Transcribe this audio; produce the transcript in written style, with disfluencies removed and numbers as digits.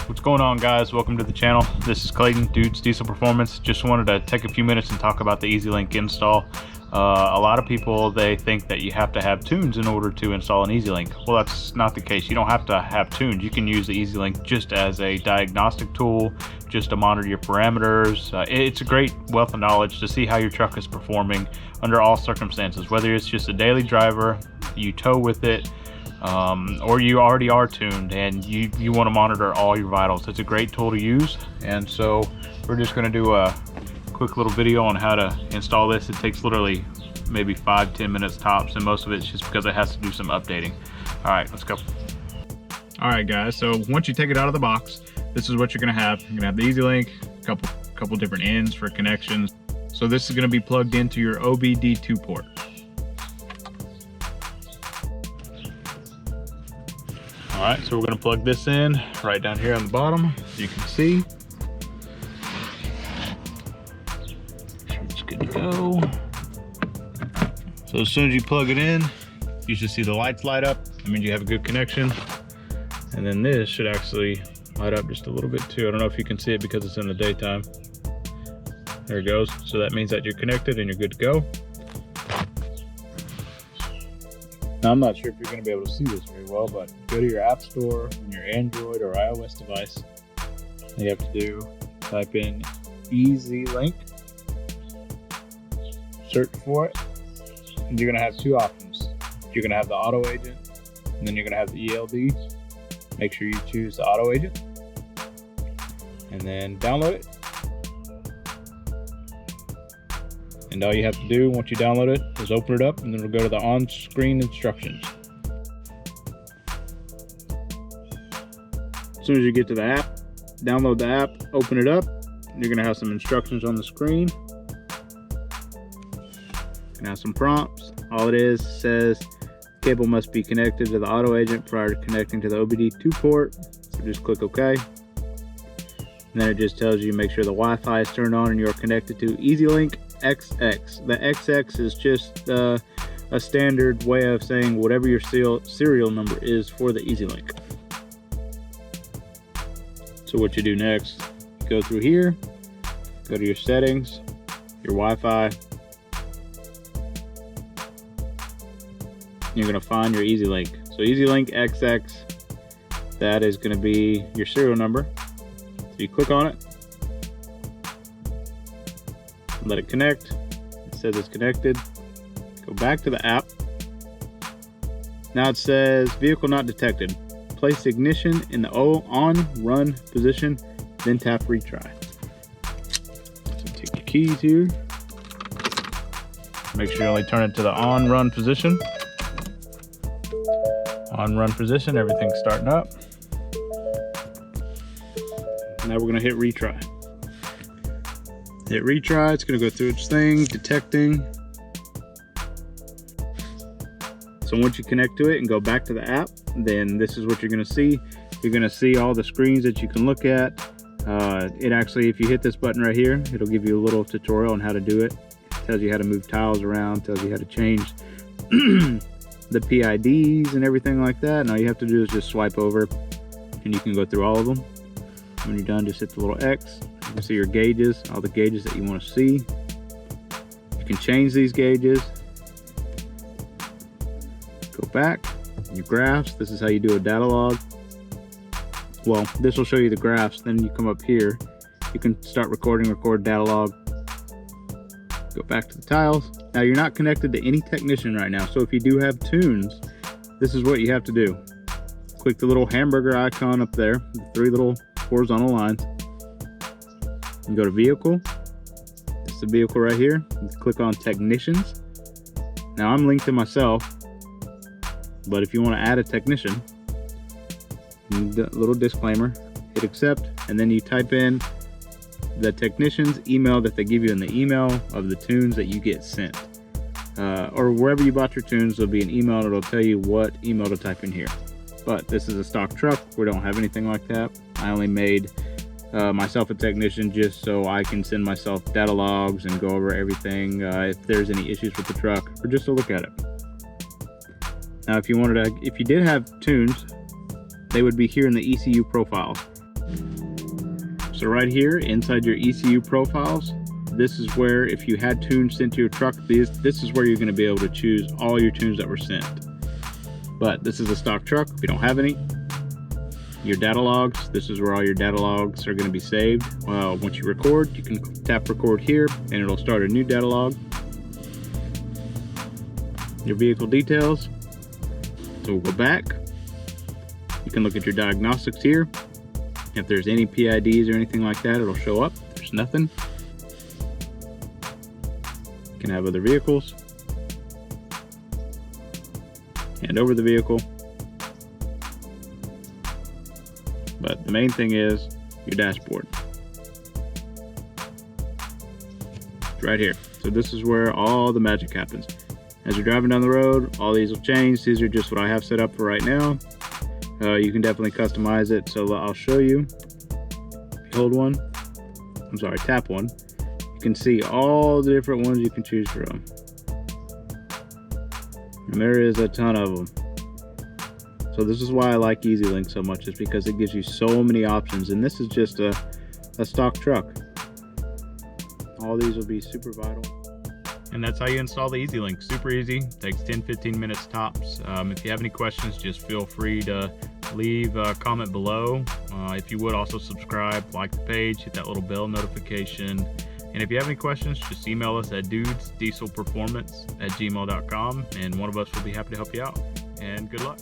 What's going on, guys? Welcome to the channel. This is Clayton, Dudes Diesel Performance. Just wanted to take a few minutes and talk about the EZ LYNK install. A lot of people, they think that you have to have tunes in order to install an EZ LYNK. Well, that's not the case. You don't have to have tunes. You can use the EZ LYNK just as a diagnostic tool, just to monitor your parameters. It's a great wealth of knowledge to see how your truck is performing under all circumstances, whether it's just a daily driver, you tow with it, or you already are tuned and you want to monitor all your vitals. It's a great tool to use, and so we're just going to do a quick little video on how to install this. It takes literally maybe 5-10 minutes tops, and most of it's just because it has to do some updating. All right, let's go. All right, guys, so once you take it out of the box, this is what you're going to have. You're going to have the EZ LYNK, a couple different ends for connections. So this is going to be plugged into your OBD2 port. All right, so we're going to plug this in right down here on the bottom. You can see it's good to go. So as soon as you plug it in, you should see the lights light up. That means you have a good connection. And then this should actually light up just a little bit too. I don't know if you can see it because it's in the daytime. There it goes. So that means that you're connected and you're good to go. Now, I'm not sure if you're going to be able to see this very well, but go to your app store on your Android or iOS device. All you have to do, type in EZ LYNK, search for it, and you're going to have two options. You're going to have the auto agent, and then you're going to have the ELD. Make sure you choose the auto agent, and then download it. And all you have to do once you download it is open it up, and then we'll go to the on-screen instructions. As soon as you get to the app, download the app, open it up, and you're gonna have some instructions on the screen. You're gonna have some prompts. All it is says cable must be connected to the auto agent prior to connecting to the OBD2 port. So just click OK. And then it just tells you make sure the Wi-Fi is turned on and you're connected to EZ LYNK XX. The XX is just a standard way of saying whatever your serial number is for the EZ LYNK. So what you do next, you go through here, go to your settings, your Wi-Fi. You're going to find your EZ LYNK. So EZ LYNK XX, that is going to be your serial number. So you click on it, let it connect. It says it's connected. Go back to the app. Now it says vehicle not detected. Place ignition in the on run position, then tap retry. So take your keys here. Make sure you only turn it to the on run position. On run position, everything's starting up. Now we're gonna hit retry. Hit retry, it's gonna go through its thing, detecting. So once you connect to it and go back to the app, then this is what you're gonna see. You're gonna see all the screens that you can look at. It actually, if you hit this button right here, it'll give you a little tutorial on how to do it. It tells you how to move tiles around, tells you how to change the PIDs and everything like that. And all you have to do is just swipe over and you can go through all of them. When you're done, just hit the little X. You can see your gauges, all the gauges that you want to see. You can change these gauges. Go back, your graphs. This is how you do a data log. Well, this will show you the graphs. Then you come up here. You can start recording, record data log. Go back to the tiles. Now you're not connected to any technician right now. So if you do have tunes, this is what you have to do. Click the little hamburger icon up there, the three little horizontal lines, and go to vehicle. It's the vehicle right here. You click on technicians. Now I'm linked to myself, but if you want to add a technician, little disclaimer, hit accept, and then you type in the technician's email that they give you in the email of the tunes that you get sent, or wherever you bought your tunes, there'll be an email and it'll tell you what email to type in here. But this is a stock truck. We don't have anything like that. I only made myself a technician just so I can send myself data logs and go over everything if there's any issues with the truck, or just to look at it. Now if you did have tunes, they would be here in the ECU profiles. So right here inside your ECU profiles, this is where, if you had tunes sent to your truck, this is where you're going to be able to choose all your tunes that were sent. But this is a stock truck. If you don't have any, your data logs, this is where all your data logs are going to be saved. Once you record, you can tap record here and it'll start a new data log. Your vehicle details. So we'll go back. You can look at your diagnostics here. If there's any PIDs or anything like that, it'll show up. If there's nothing, you can have other vehicles. Hand over the vehicle. But the main thing is your dashboard. It's right here. So this is where all the magic happens. As you're driving down the road, all these will change. These are just what I have set up for right now. You can definitely customize it. So I'll show you. Tap one. You can see all the different ones you can choose from. And there is a ton of them. So this is why I like EZ LYNK so much, is because it gives you so many options. And this is just a stock truck. All these will be super vital. And that's how you install the EZ LYNK. Super easy, takes 10-15 minutes tops. If you have any questions, just feel free to leave a comment below. If you would, also subscribe, like the page, hit that little bell notification. And if you have any questions, just email us at dudesdieselperformance@gmail.com, and one of us will be happy to help you out. And good luck.